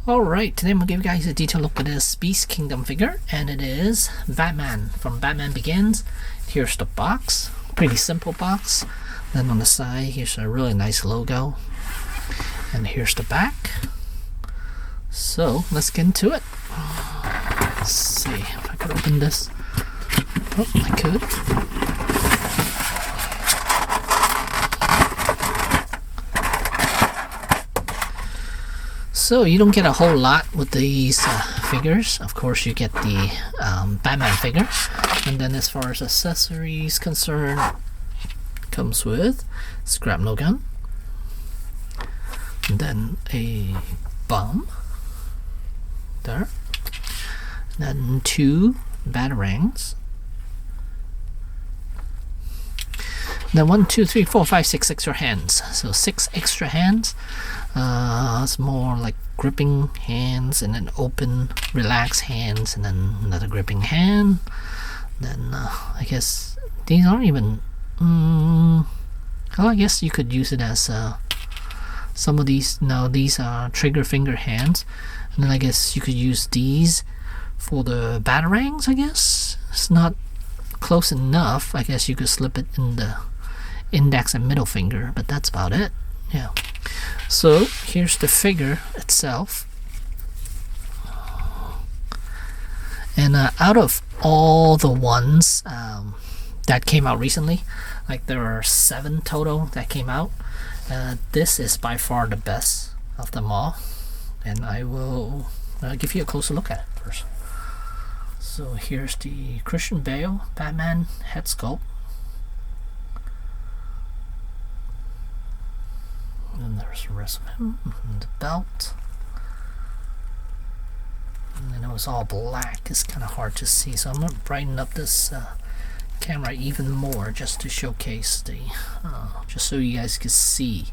Alright, today I'm going to give you guys a detailed look at this Beast Kingdom figure, and it is Batman from Batman Begins. Here's the box, pretty simple box. Then on the side, here's a really nice logo, and here's the back. So let's get into it. Let's see if I could open this. Oh, I could. So you don't get a whole lot with these figures. Of course, you get the Batman figure, and then as far as accessories concerned, comes with this grapnel gun, and then a bomb there, and then 2 batarangs. Then 1, 2, 3, 4, 5, 6 extra hands. So 6 extra hands. It's more like gripping hands, and then open, relaxed hands, and then another gripping hand. Then I guess these aren't even. Well, I guess you could use it as some of these. Now these are trigger finger hands, and then I guess you could use these for the batarangs. I guess it's not close enough. I guess you could slip it in the index and middle finger, but that's about it. Yeah. So here's the figure itself, and out of all the ones that came out recently, like there are 7 total that came out, this is by far the best of them all, and I will give you a closer look at it first. So here's the Christian Bale Batman head sculpt. And there's the rest of him, and the belt. And I know it's all black, it's kind of hard to see, so I'm going to brighten up this camera even more just to showcase the, just so you guys can see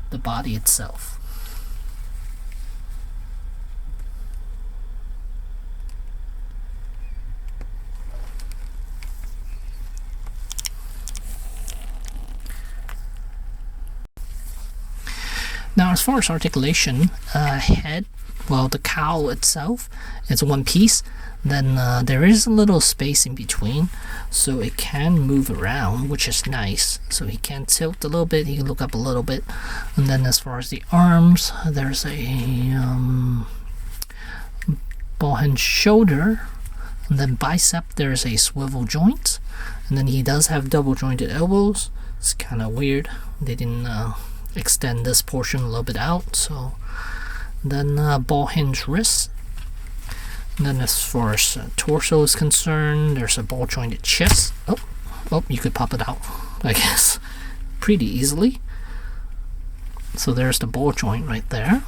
the body itself. Now, as far as articulation, head, well, the cowl itself is one piece. Then there is a little space in between, so it can move around, which is nice. So he can tilt a little bit, he can look up a little bit. And then as far as the arms, there's a ball and shoulder, and then bicep, there's a swivel joint. And then he does have double jointed elbows. It's kind of weird. They didn't extend this portion a little bit out. So then ball hinge wrist, and then as far as torso is concerned, there's a ball jointed chest. Oh, you could pop it out, I guess, pretty easily. So there's the ball joint right there.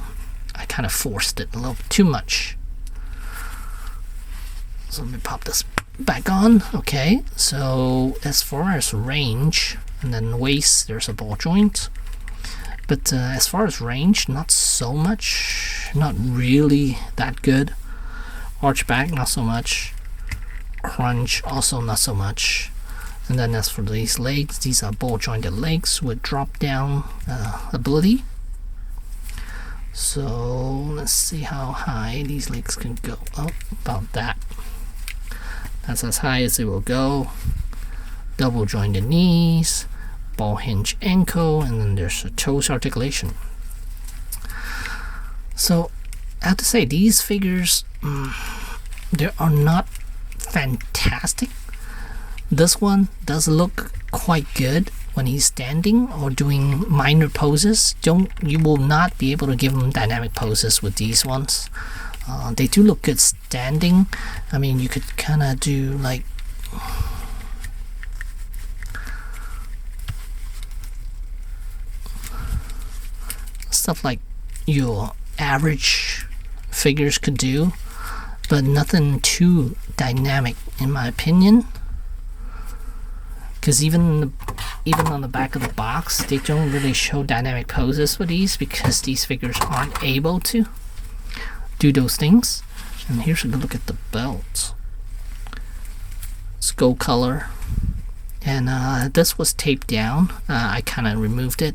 I kind of forced it a little too much, so let me pop this back on. Okay, so as far as range, and then waist, there's a ball joint. But as far as range, not so much, not really that good. Arch back, not so much. Crunch, also not so much. And then as for these legs, these are ball jointed legs with drop down ability. So let's see how high these legs can go. Oh, about that. That's as high as it will go. Double jointed knees, ball hinge ankle, and then there's a toes articulation. So I have to say, these figures, they are not fantastic. This one does look quite good when he's standing or doing minor poses. You will not be able to give him dynamic poses with these ones. They do look good standing. I mean, you could kind of do like stuff like your average figures could do, but nothing too dynamic in my opinion, because even on the back of the box, they don't really show dynamic poses for these, because these figures aren't able to do those things. And here's a good look at the belt. It's gold color, and this was taped down. I kind of removed it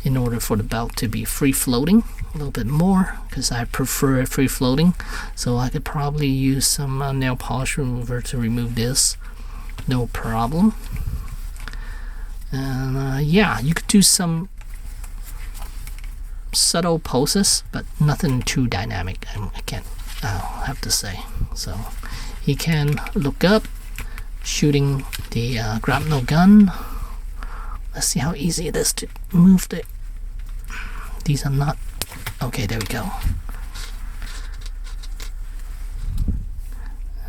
in order for the belt to be free floating a little bit more, because I prefer it free floating. So I could probably use some nail polish remover to remove this, no problem. And yeah, you could do some subtle poses, but nothing too dynamic, I'll have to say. So he can look up, shooting the grapnel gun. Let's see how easy it is to move these are not, okay, there we go.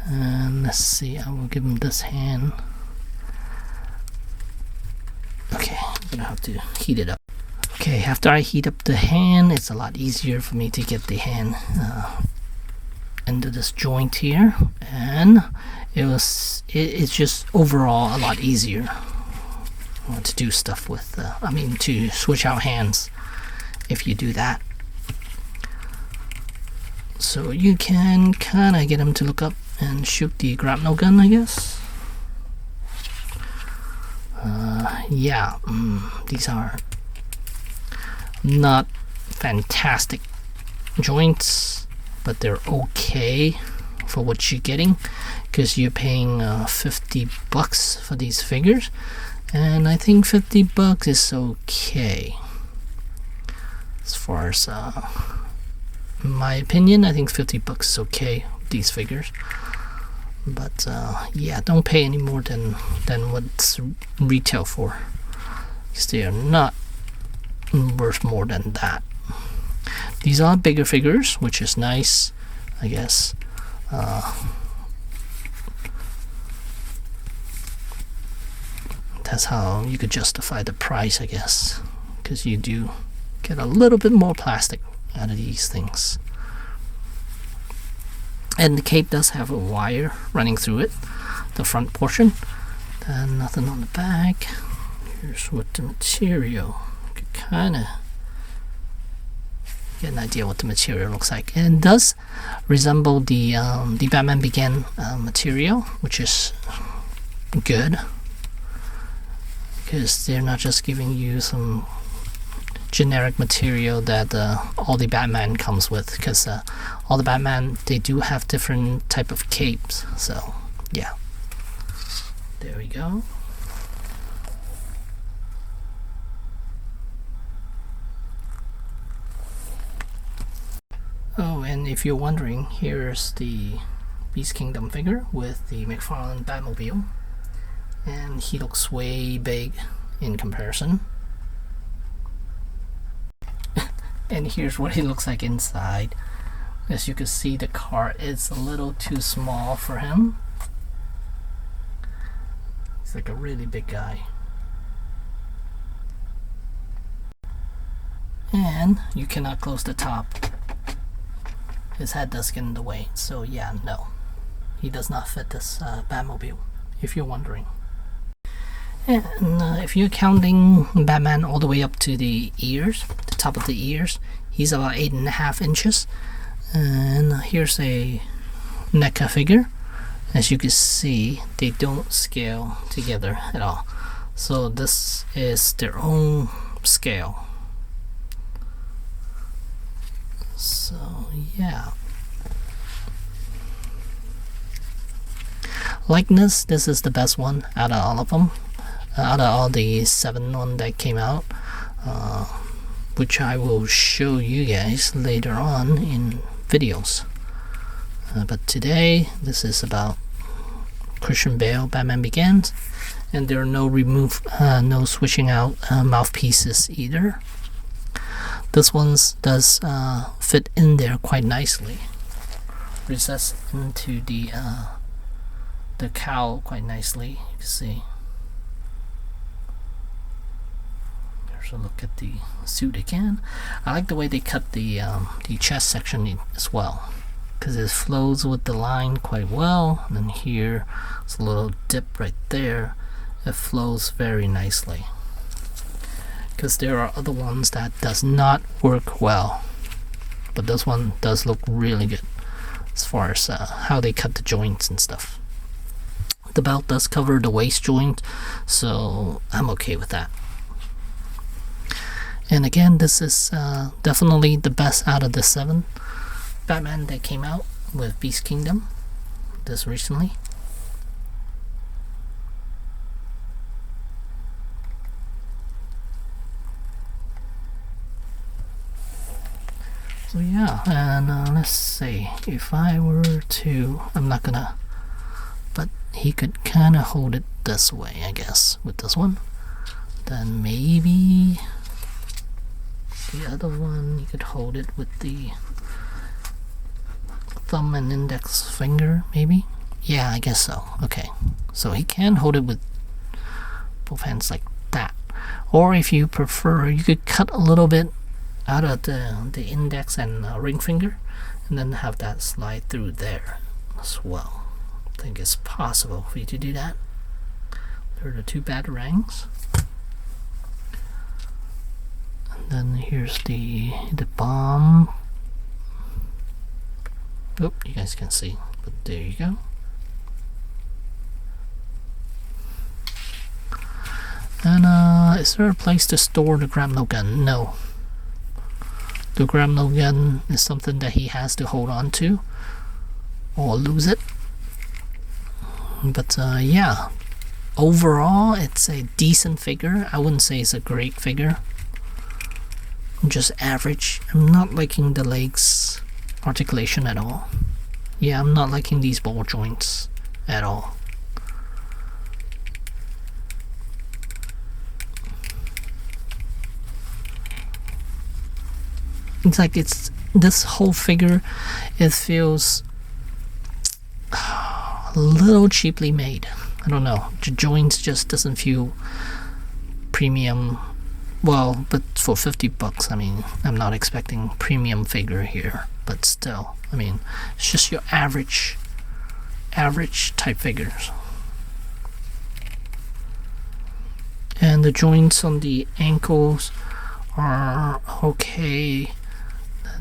And let's see, I will give him this hand. Okay, I'm gonna have to heat it up. Okay, after I heat up the hand, it's a lot easier for me to get the hand into this joint here, and it's just overall a lot easier to do stuff with, to switch out hands if you do that. So you can kind of get him to look up and shoot the grapnel gun, I guess. Yeah, these are not fantastic joints, but they're okay for what you're getting, because you're paying $50 for these figures, and I think $50 is okay. As far as in my opinion, I think $50 is okay with these figures. But yeah, don't pay any more than what's retail for, because they are not worth more than that. These are bigger figures, which is nice, I guess. That's how you could justify the price, I guess, because you do get a little bit more plastic out of these things. And the cape does have a wire running through it, the front portion. Then nothing on the back. Here's what the material, you could kind of get an idea what the material looks like. And it does resemble the Batman Begin material, which is good, because they're not just giving you some generic material that all the Batman comes with, because all the Batman, they do have different type of capes. So yeah, there we go. Oh, and if you're wondering, here's the Beast Kingdom figure with the McFarlane Batmobile, and he looks way big in comparison. And here's what he looks like inside. As you can see, the car is a little too small for him. He's like a really big guy. And you cannot close the top. His head does get in the way. So yeah, no. He does not fit this Batmobile, if you're wondering. And if you're counting Batman all the way up to the ears, the top of the ears, he's about 8.5 inches. And here's a NECA figure. As you can see, they don't scale together at all. So this is their own scale. So yeah. Likeness, this is the best one out of all of them. Out of all the 7 one that came out, which I will show you guys later on in videos. But today, this is about Christian Bale, Batman Begins, and there are no no switching out mouthpieces either. This one does fit in there quite nicely. Recess into the cowl quite nicely. You can see. So look at the suit again. I like the way they cut the chest section as well, because it flows with the line quite well. And then here, it's a little dip right there. It flows very nicely. Because there are other ones that does not work well, but this one does look really good as far as how they cut the joints and stuff. The belt does cover the waist joint, so I'm okay with that. And again, this is definitely the best out of the 7 Batman that came out with Beast Kingdom this recently. So yeah, and let's see, if I were to, I'm not gonna, but he could kind of hold it this way, I guess, with this one. Then maybe the other one, you could hold it with the thumb and index finger, maybe? Yeah, I guess so. Okay, so he can hold it with both hands like that. Or if you prefer, you could cut a little bit out of the index and ring finger, and then have that slide through there as well. I think it's possible for you to do that. There are the 2 batarangs. And then here's the bomb. Oh, you guys can see, but there you go. And is there a place to store the grapnel gun? No. The grapnel gun is something that he has to hold on to or lose it. But yeah, overall it's a decent figure. I wouldn't say it's a great figure, just average. I'm not liking the legs articulation at all. Yeah, I'm not liking these ball joints at all. It's like this whole figure, it feels a little cheaply made. I don't know, the joints just doesn't feel premium. Well, but for 50 bucks, I mean, I'm not expecting premium figure here, but still, I mean, it's just your average type figures. And the joints on the ankles are okay.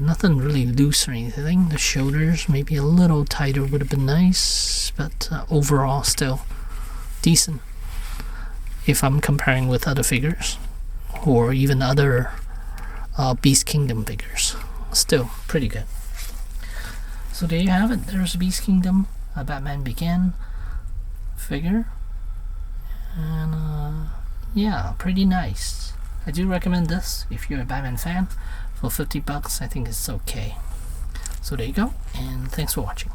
Nothing really loose or anything. The shoulders maybe a little tighter would have been nice, but overall still decent if I'm comparing with other figures or even other Beast Kingdom figures. Still pretty good. So there you have it. There's Beast Kingdom Batman Begin figure, and yeah, pretty nice. I do recommend this if you're a Batman fan. For 50 bucks, I think it's okay. So there you go, and thanks for watching.